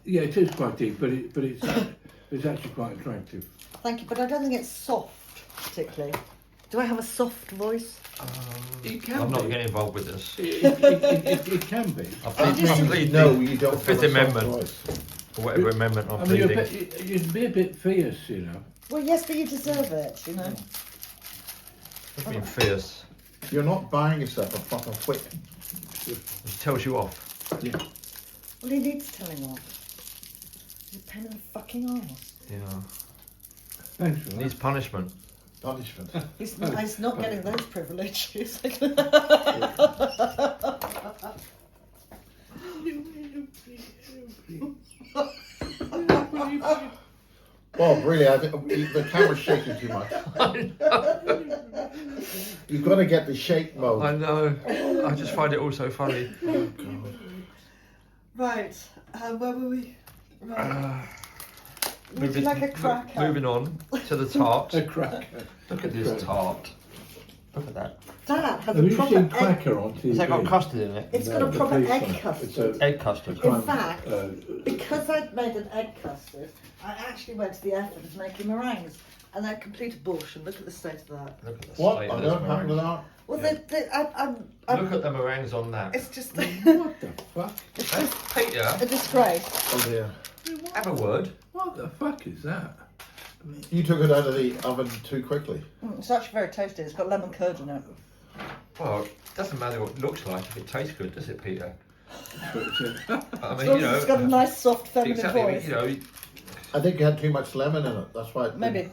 Yeah, it is quite deep, but it's actually quite attractive. Thank you, but I don't think it's soft, particularly. Do I have a soft voice? It can I'm not be. getting involved with this. It can be. I plead No, the you don't. Fifth have a soft Amendment, voice. or whatever amendment I'm I mean, pleading. you'd be a bit fierce, you know. Well, yes, but you deserve it, you know. It's been fierce. You're not buying yourself a proper whip. It tells you off. Yeah. Well, he needs telling off. He's a pain in the fucking arse. Yeah. Thanks for that. Needs punishment. Punishment. He's not getting those privileges. Bob, really, the camera's shaking too much. You've got to get the shake mode. I know. I just find it all so funny. Right, where were we? Right. Would you Moving- like a cracker? Moving on to the tart. A cracker. Look at this tart. Look at that. That has Have a you proper seen egg. cracker on TV? Has that got custard in it? It's got a the proper police egg one. custard. It's a Egg custard. In fact, uh, because I'd made an egg custard, I actually went to the effort of making meringues, and they're complete abortion. Look at the state of that. Look at the What? state I of don't this have meringue. that. Well, Look at the meringues on that. it's just what the fuck? Peter, a disgrace. Oh dear. have a word. What the fuck is that? You took it out of the oven too quickly. It's actually very tasty. It's got lemon curd in it. Well, it doesn't matter what it looks like if it tastes good, does it, Peter? I As mean, long you as it's got a know, nice, soft, feminine exactly. voice. You know, I think you had too much lemon in it. That's why. It didn't- Maybe.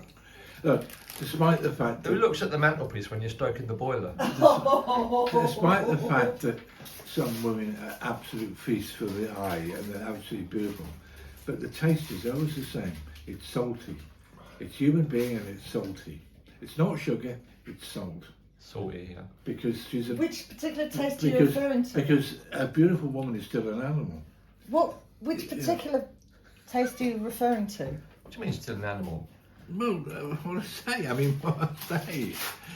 Look, despite the fact who that looks at the mantelpiece when you're stoking the boiler? despite the fact that some women are absolute feasts for the eye and they're absolutely beautiful, but the taste is always the same. It's salty. It's human being and it's salty. It's not sugar, it's salt. Salty, yeah. Because she's a Which particular taste are you referring to? because a beautiful woman is still an animal. Which particular taste are you referring to? What do you mean still an animal? Well, what I say, I mean what I say.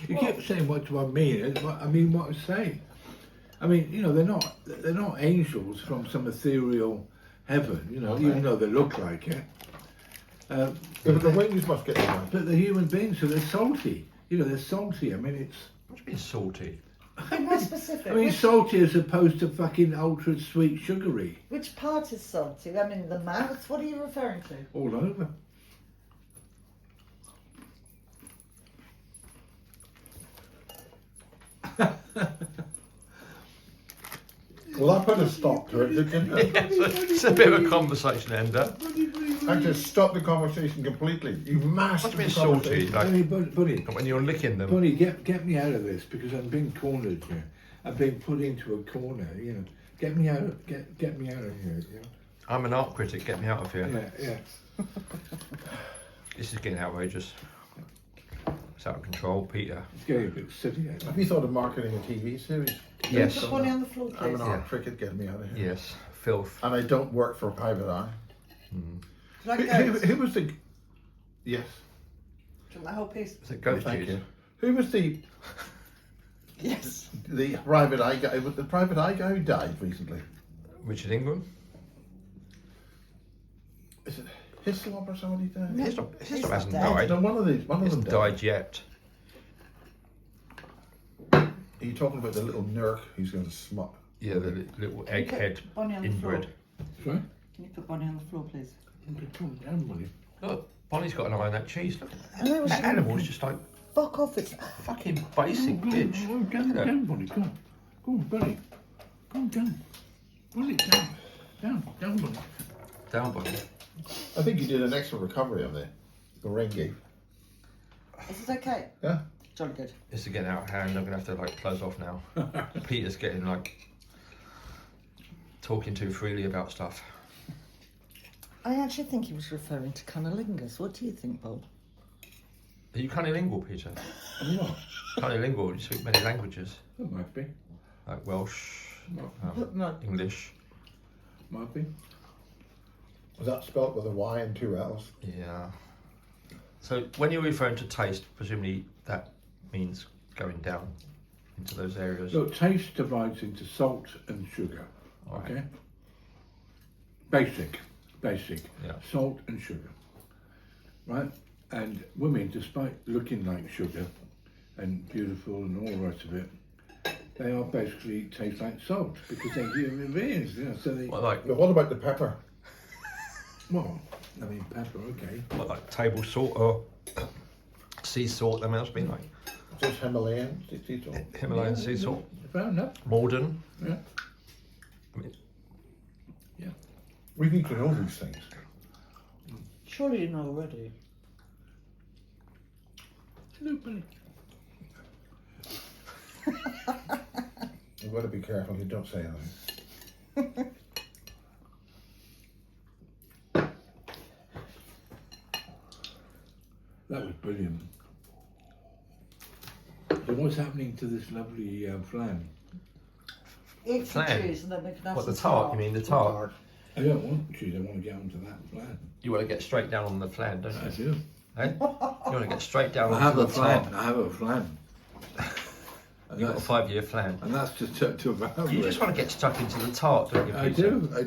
You keep saying what do I mean? I mean what I say. I mean, you know, they're not angels from some ethereal heaven, you know, even though they look like it. Yeah, but the wings must get right. But they're human beings, so they're salty. You know, they're salty. I mean, it's. What do you mean salty? Be more specific. I mean, salty as opposed to fucking ultra sweet sugary Which part is salty? I mean, the mouth? What are you referring to? all over. Well, I put a stop to it, didn't you? It's a bit of a conversation ender. I just stopped the conversation completely. You mastered What do you mean the salty? conversation. Like Bunny, when you're licking them? Bunny, get me out of this because I'm being cornered here. I'm being put into a corner. You know, get me out. Get me out of here. You know? I'm an art critic, get me out of here. Yeah. This is getting outrageous. It's out of control, Peter. It's getting a bit silly. Have you thought of marketing a TV series? Yes. Put Bonnie on the floor, I'm please. an art cricket, get me out of here. Yes. Filth. And I don't work for a private eye. Should I go? Who was the... Yes, Do you want the whole piece? Is it goat thank juice? you. Who was the Yes. private eye guy? Was the private eye guy who died recently? Richard Ingram? Is it Hislop or somebody died? Hislop hasn't dead. died. No, one of them Hasn't died. died yet. Are you talking about the little nurk who's going to smut? Yeah, the little egghead Bonnie on the floor. inbred. Sorry? Can you put Bonnie on the floor, please? Calm down, will you? Look, Bonnie's got an eye on that cheese. Look, I know, that animal's just like Fuck off, it's... fucking basic bitch. Oh, down, Look at down, Bonnie, go on. Go on, Bonnie. Go on, down. Bonnie, down. Down, Bonnie. Down, Bonnie. I think you did an excellent recovery on the Gorengi. Is this okay? Yeah? Jolly good. This is getting out of hand. I'm gonna have to like close off now. Peter's getting like talking too freely about stuff. I actually think he was referring to cunnilingus. What do you think, Bob? Are you cunnilingual, Peter? What? Cunnilingual, you speak many languages. That might be. Like Welsh, No. English. Might be. Was that spelt with a Y and two L's? Yeah. So when you're referring to taste, presumably that means going down into those areas. Look, taste divides into salt and sugar. All right. Okay? Basic. Yeah. Salt and sugar. Right? And women, despite looking like sugar and beautiful and all the rest of it, they are basically taste like salt because they're human beings. You know, so they. What like But what about the pepper? Well, I mean, pepper, okay. what like table salt or sea salt? That must be like Just Himalayan sea salt. Himalayan sea salt. Fair enough. Malden. Yeah. I mean, We need to know these things. Surely you know already. Hello, Bonnie. You've got to be careful you don't say anything. That was brilliant. So what's happening to this lovely flan? Eat some Flan? cheese and then we can have what the some tart? You mean the tart? I don't want cheese, I want to get onto that flan. You want to get straight down on the flan, don't I you? do. Eh? You want to get straight down I onto have the a flan. tart. I have a flan. And You've got a that's, 5-year flan. and that's just to about You just want to get stuck into the tart, don't you, I Peter? do. Yeah.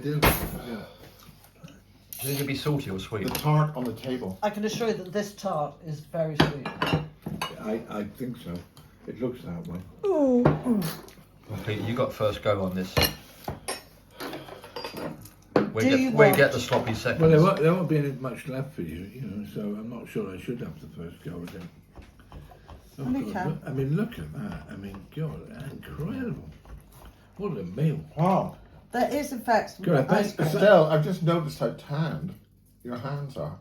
Do you think it'd be salty or sweet? The tart on the table. I can assure you that this tart is very sweet. I think so. It looks that way. Peter, you got first go on this. We Do you get want- the sloppy seconds. Well, there won't be any much left for you, you know, so I'm not sure I should have the first go again. Oh, And we God, can. look, I mean, look at that. I mean, God, incredible. What a meal. Wow. There is, in fact, some Good, I bet- ice cream. Estelle, I've just noticed how tanned your hands are.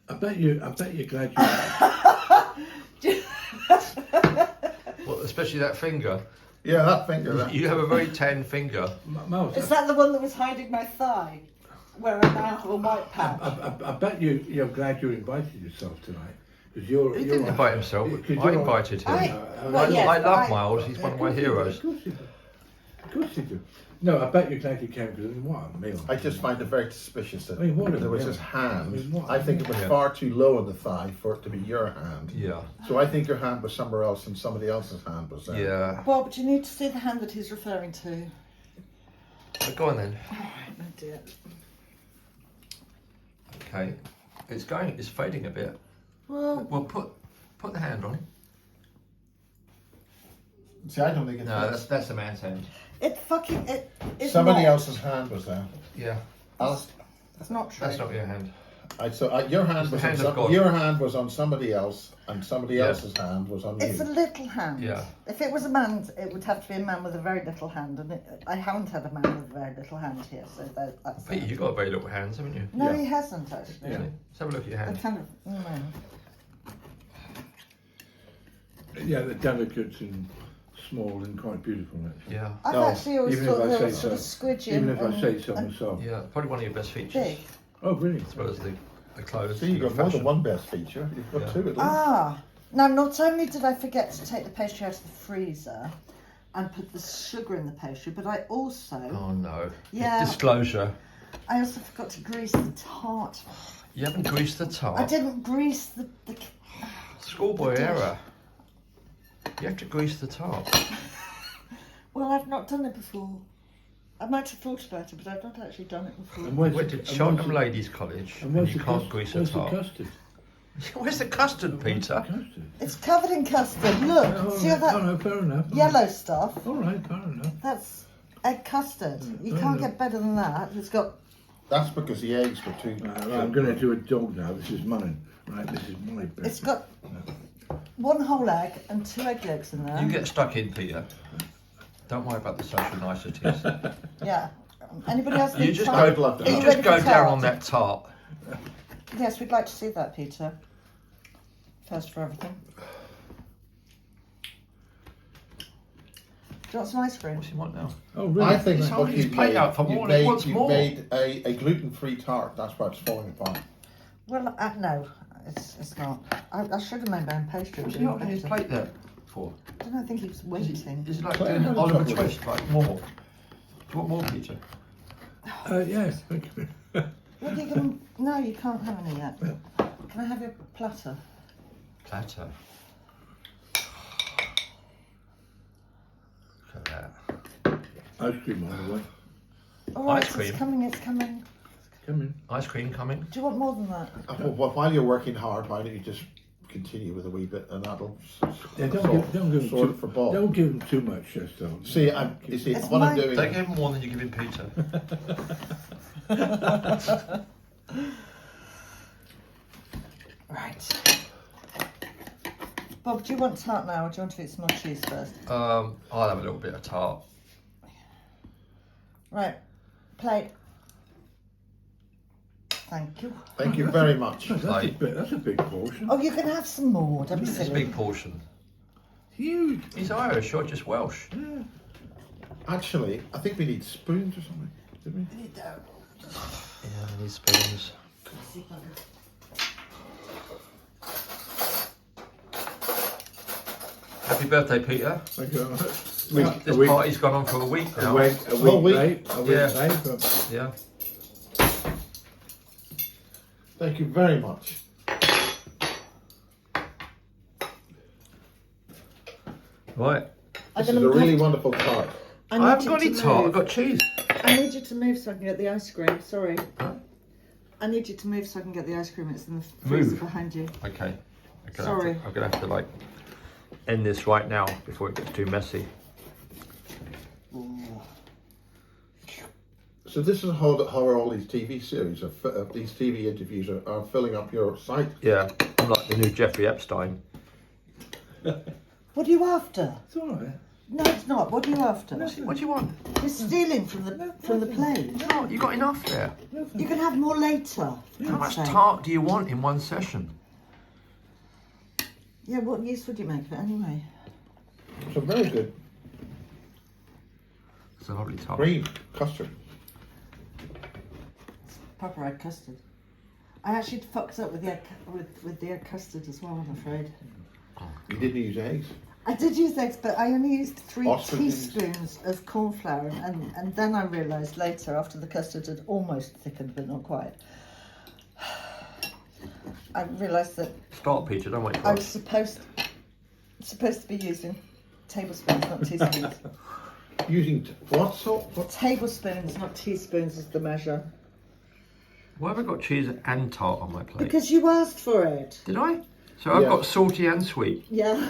I bet you're glad you. Well, especially that finger. Yeah, that finger. That. You have a very tan finger. Miles, Is that the one that was hiding my thigh? Where I now have a white patch. I bet you're glad you invited yourself tonight. Because you're. He didn't invite himself. 'cause I you're- invited him. Well, yes, I love I- Miles. He's one of my heroes. Of course you do. Of course you do. No, I bet you're glad you came because what a meal. I just find it very suspicious that I mean, what a there was meal. his hand. I mean, what I a think it was meal. far too low in the thigh for it to be your hand. Yeah. So I think your hand was somewhere else and somebody else's hand was there. Yeah. Bob, do you need to see the hand that he's referring to? But go on then. Oh dear. Okay. It's fading a bit. Well, Well, put the hand on. See, I don't think it's No, that's the man's hand. it's somebody not. else's hand was there. Yeah. Alice, That's not true. That's not your hand. your hand It's was the on hand of God. your hand was on somebody else, and somebody Yeah. else's hand was on It's a you. little hand. Yeah. If it was a man, it would have to be a man with a very little hand, and I haven't had a man with a very little hand here, so that's. Peter, you've got very little hands, haven't you? No, Yeah. he hasn't actually. Really? Let's have a look at your I hand. kind of. No. Yeah, they're delicate and small and quite beautiful. Actually. Yeah. I've No, actually always even thought if I they say were sort so. of squidgy Even if I and, say so and myself. Yeah. Probably one of your best features. big. Oh, really? As well as the the clothes. So you've the got more than fashion. one best feature. You've got Yeah. two at least. Ah, now not only did I forget to take the pastry out of the freezer and put the sugar in the pastry, but I also, Oh no. Yeah. Disclosure. I also forgot to grease the tart. You haven't greased the tart. I didn't grease the Schoolboy the dish. error. You have to grease the tart. Well, I've not done it before. I might have thought about it, but I've not actually done it before. And where's Went the- to and Cheltenham where's the- Ladies College and and where's you the can't cus- grease a where's the tart. custard? Where's the custard, Peter? Custard. It's covered in custard. Look, Oh, see all that no, fair enough. yellow stuff? All right, fair enough. That's egg custard. You fair can't enough. get better than that. It's got. That's because the eggs were too. Right, I'm going to do a dog now. This is mine. Right, this is my bit. It's got one whole egg and 2 egg yolks in there. You get stuck in, Peter. Don't worry about the social niceties. Yeah. Anybody else? You need just tart? I'd love to Are you have just ready go for down tart? on that tart. Yes, we'd like to see that, Peter. First for everything. Do you want some ice cream? What's he want now? Oh, really? I think He's what holding his you've plate made, out for you've more and he made, wants you've more. made a gluten-free tart. That's why it's falling apart. Well, no, it's not. I should have made my own pastry. What's It he would holding have his been plate there for? better. I don't think he was waiting. Is it like Plate doing out, Oliver chocolate. Twist, like more? Do you want more, Peter? Yes, thank you. What are you going to... No, you can't have any yet. Can I have your platter? Platter. Look at that. Ice cream on the way. All right, Ice cream? it's coming, it's coming. Come in. Ice cream coming. Do you want more than that? Well, while you're working hard, why don't you just continue with a wee bit, and that'll Yeah, sort don't give sort him it for too, Bob. don't give him too much, just don't. See, you see, It's what I'm my- doing. Don't give him more than you're giving Peter. Right. Bob, do you want tart now or do you want to eat some more cheese first? I'll have a little bit of tart. Right. Plate. Thank you. Thank you very much. That's a big portion. Oh, you can have some more. Don't be It's a silly. big portion. Huge. He's Irish, you're just Welsh. Actually, I think we need spoons or something. Did we? Yeah, I need spoons. Happy birthday, Peter. Thank you very much. This party's gone on for a week a now. week, a Whole week week? late. A week Yeah. late. But Yeah. Thank you very much. Right. This is a really wonderful tart. I haven't got any tart, I've got cheese. I need you to move so I can get the ice cream. Sorry. Huh? I need you to move so I can get the ice cream. It's in the freezer Move. behind you. Okay. Sorry. I'm gonna have to like end this right now before it gets too messy. So this is how all these TV series, these TV interviews are filling up your site. Yeah, I'm like the new Jeffrey Epstein. What are you after? it's all right. No, it's not. What are you after? What do you want? You're stealing from the plate. No, you got enough there. You can have more later. How much I'd say. tart do you want in one session? Yeah, what use would you make of it anyway? So very good. It's a lovely tart. Cream, custard. Proper egg custard. I actually fucked up with the egg, with the egg custard as well, I'm afraid. You didn't use eggs. I did use eggs, but I only used 3 Ostrich eggs. teaspoons of corn flour, and then I realised later, after the custard had almost thickened but not quite, I realised that Start, Peter, don't wait for I us. was supposed to be using tablespoons, not teaspoons. Using what salt? What? Tablespoons, not teaspoons, is the measure. Why have I got cheese and tart on my plate? Because you asked for it. Did I? So I've Yeah. got salty and sweet. Yeah.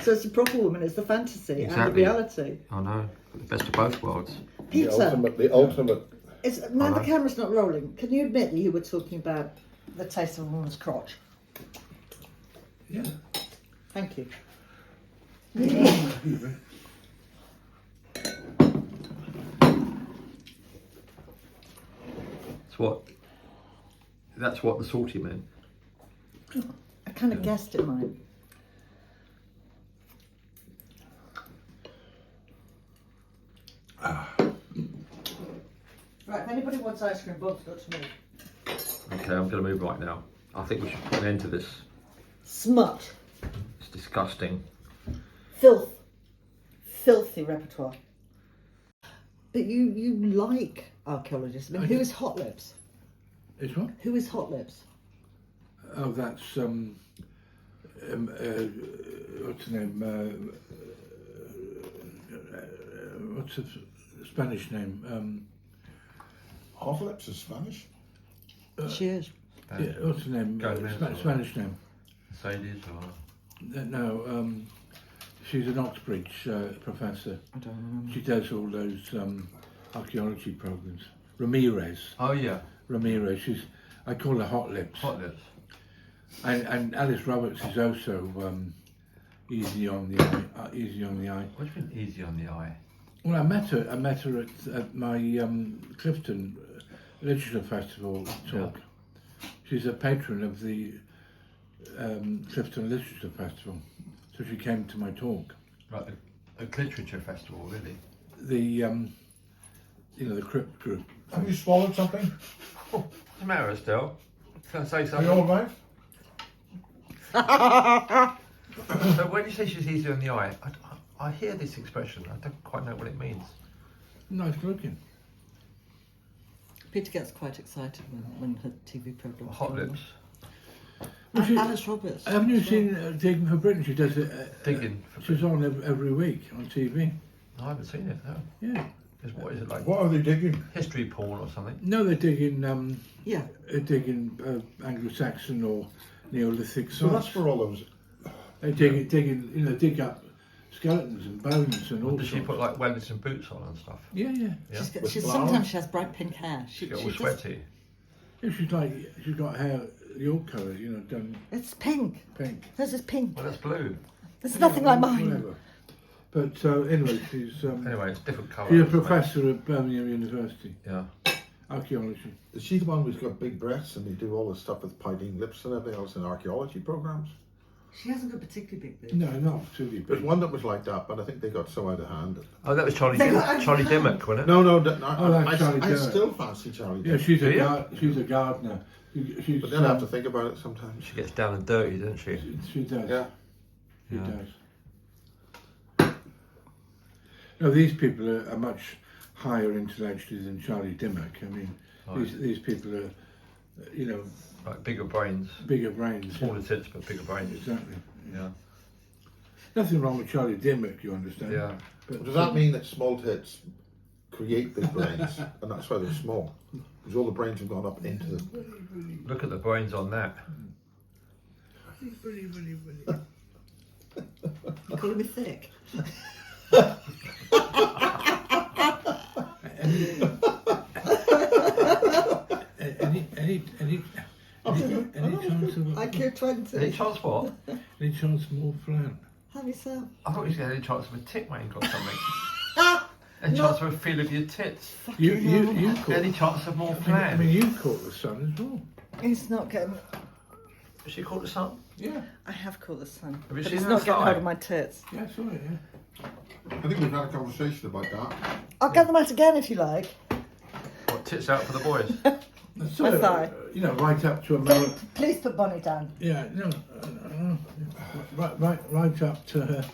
So it's the proper woman, it's the fantasy and the Exactly. reality. Oh no, got the best of both worlds. Peter, The ultimate. now the Hello. camera's not rolling. Can you admit that you were talking about the taste of a woman's crotch? Yeah. Thank you. That's what the salty meant. I kind of guessed it might. Right, if anybody wants ice cream, Bob's got to move. Okay, I'm going to move right now. I think we should put an end to this. Smut. It's disgusting. Filth. Filthy repertoire. But you like archaeologists. I mean, who is Hot Lips? Is what? Who is Hot Lips? Oh, that's what's the name? What's the Spanish name? Hot Lips is Spanish. She is. Yeah, what's the name? Spanish name. Mercedes or... No, she's an Oxbridge professor. I don't remember. She does all those archaeology programs. Ramirez. Oh yeah, Ramirez. I call her Hot Lips. Hot Lips. And Alice Roberts is also easy on the eye. Easy on the eye. What do you mean easy on the eye? Well, I met her at my Clifton Literature Festival talk. Yeah. She's a patron of the Clifton Literature Festival, so she came to my talk. Right, a literature festival, really. The the Crypt group. Have you swallowed something? What's the matter, Estelle? Can I say Are you something? all right? So when you say she's easy on the eye, I hear this expression. I don't quite know what it means. Nice looking. Peter gets quite excited when her TV programme. Hot Lips. Well, Alice Roberts. Haven't you seen Digging for Britain? She does it. Digging for She's on every week on TV. I haven't seen it, no. Yeah. What is it like? What are they digging? History porn or something? No, they're digging. Yeah. They're digging Anglo-Saxon or Neolithic So that's sites. for all those. They dig up skeletons and bones and all Does she sorts. put like Wellington boots on and stuff? Yeah, yeah. Yeah. She's flowers? sometimes she has bright pink hair. She get all does- sweaty. Yeah, she's got hair your colour, done It's pink. pink. This is pink. Well, that's blue. It's nothing like mine. Whatever. But anyway, she's Anyway, it's different colour. she's a professor at Birmingham University, Yeah. archaeology. Is she the one who's got big breasts and they do all this stuff with pouting lips and everything else in archaeology programs? She hasn't got particularly big boobs. No, not particularly There's big. one that was like that, but I think they got so out of hand. Oh, that was Charlie They Dimmock, got- Charlie Dimmock, wasn't it? No, Oh, that's Charlie I Dimmock. still fancy Charlie. Yeah, Dimmock. she's Do you? she's a gardener. She's, But then I have to think about it sometimes. She gets down and dirty, doesn't she? she does. Yeah. She Yeah. does. No, these people are much higher intellectually than Charlie Dimmock. I mean, Right. these people are, Like bigger brains. bigger brains. Smaller tits, but bigger brains. Exactly. Yeah. Nothing wrong with Charlie Dimmock, you understand? Yeah. But Does that mean that small tits create big brains, and that's why they're small? Because all the brains have gone up into them. Look at the brains on that. You calling me thick? Any chance of IQ 20. Any chance what? any chance of more flan? Have yourself. I thought you said any chance of a tit wank or something. Any chance of a feel of your tits. You caught. Any chance of more I mean, flan. you caught the sun as well. He's not getting. Has she caught the sun? Yeah, I have caught the sun. Have you But seen it's her not getting fly? hold of my tits. yeah, I saw it. Yeah. I think we've had a conversation about that. I'll get them out again if you like. What, tits out for the boys? I saw My it, thigh. right up to a Marilyn. Please put Bonnie down. Yeah, no, right up to her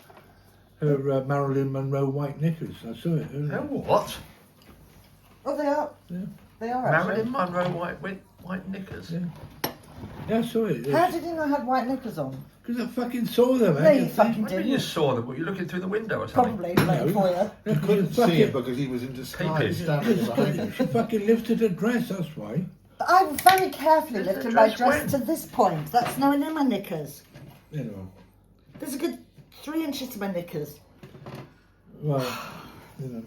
Marilyn Monroe white knickers. I saw it. Oh, what? Oh, they are. Yeah. They are actually. Marilyn Monroe white knickers. Yeah. Yeah, I saw it. How did you know I had white knickers on? Because I fucking saw them. No, you fucking What do you mean you didn't. saw them? Were you looking through the window or something? Probably, like for you. You couldn't see it because he was in disguise Peeping. standing behind him. She fucking lifted her dress, that's why. But I very carefully Is the lifted my dress dress when? to this point. That's now in my knickers. You know. There's a good 3 inches to my knickers. Well, you know.